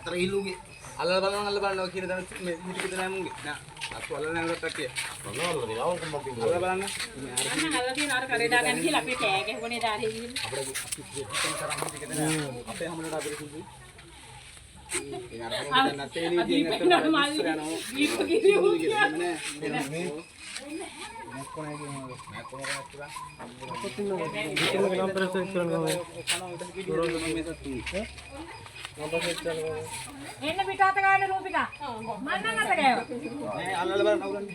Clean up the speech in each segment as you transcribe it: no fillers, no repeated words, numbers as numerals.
terhilugi. Alal balon kiri dan kita naik mungkin. Nah, aku alal yang letak ya. Alal balon. alal di nar kare dagan hila pe tag ke bone dari hil. Apa yang mana dah bersih? එන්න පිටාත ගන්න රූපිකා මන්නන් අත ගෑව නේ අල්ලලා බලන්න අවුලන්න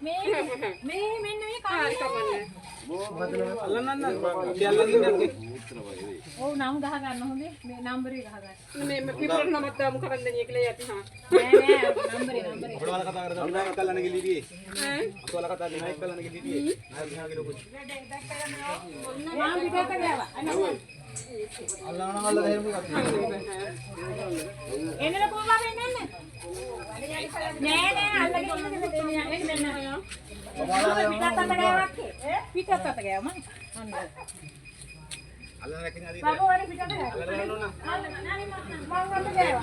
මේ මෙන්න මේ කාරි කමන්නේ අල්ලන්න කියල්ලන්නේ නැද්ද ඔව් නම් ගහ ගන්න හොඳේ මේ නම්බරේ ගහ ගන්න මේ පිපුර නමත් දාමු කරන්න දෙන්නේ කියලා යති හා නෑ නෑ නම්බරේ අපේ වල කතා කරලා අපි කල්ලාන ගෙලිදී අපේ වල කතා දෙනයි කල්ලාන ගෙලිදී නාය දිහා ගෙලොකු මම පිටාත ගෑවා අල්ලන වල දෙහෙම එන්නල කොහොමද වෙන්නේ නෑ නෑ අල්ලගෙන ඉන්න දෙන්නේ ඒක දෙන්න පිටාතට ගෑවක් පිටාතට ගෑව මම අන්න අල්ලන රැකින් අදී बाबू वाले पिटाते हैं मांग गया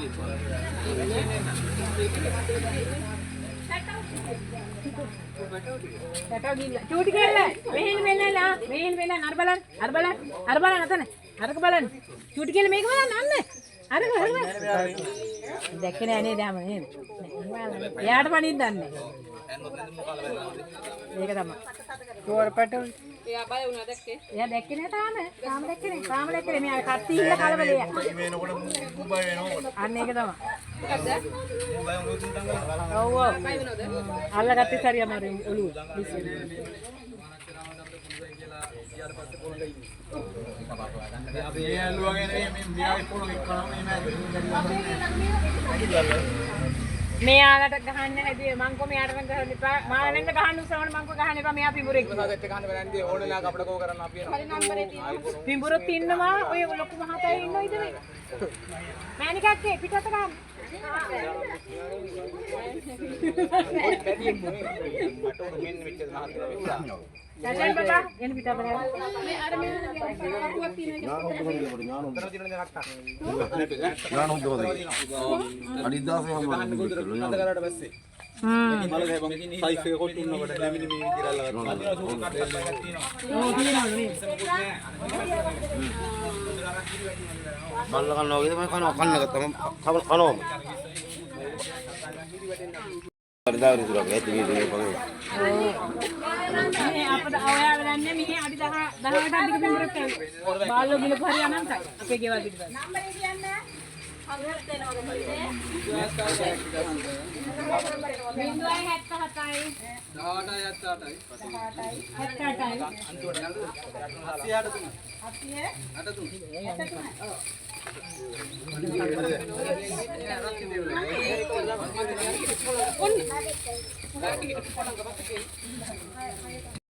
टटा गिल्ला चूटी केला मेहन मेला अरबलन अतने अरक බලන්න චූටි කියලා මේක බලන්න අන්න අරක දැක්කේ නෑ නේද හැම නේද එයාට පණින්න දන්නේ ඒක තමයි තෝරපට එයා බය වුණා දැක්කේ එයා දැක්කේ නෑ තාම දැක්කේ නෑ මෙයා කට්ටි ඉන්න කලබලය මේනකොට මුඹයි වෙනකොට අන්න ඒක තමයි මොකද්ද මුඹයි උණු තුන් තංගල ඔව් ඔව් බය වෙනවද අල්ලගත්තේ සරිය මාරු ඔළුව අපි ඇල්ලුවාගේ නෙමෙයි මේ මියාගේ පොළොව එක්කම මෙයාලට ගහන්න හැදුවේ මං කො මෙයාට නම් ගහන්න එපා මානෙන්ද ගහන්න උසවන මං කො ගහන්න එපා මෙයා පිඹුරෙක් මොනවද ගහන්න බලන්නේ ඕනෙලා අපිට කෝ කරන්න අපි හරි නම්බරේ තියෙනවා පිඹුරත් ඉන්නවා ඔය ලොකු මහතයි ඉන්නෝ ඉතින් මෑනිකක්කේ පිටත ගහන්න මට උඩ මෙන්න මෙච්චර මහත් දැන් බලා එන්න පිටත ගහන්න මේ අර මේ කටුවක් තියෙන එක බල්ල කනවා වගේ තමයි කනවා කන්න ගත්තම කනවා පරිදාවරි සුරක් ඇති මේ පගේ මේ අපිට ඔයාලා දන්නේ මෙහි අඩි 10කට අධික පිඹුරක් තියෙනවා බාල්ලෝ ගිලපු හරිය අනන්තයි අපේ ගෙවල් පිටිපස්ස නම්බරේ කියන්නේ හවුරක් දෙනවද කොයිද 18 18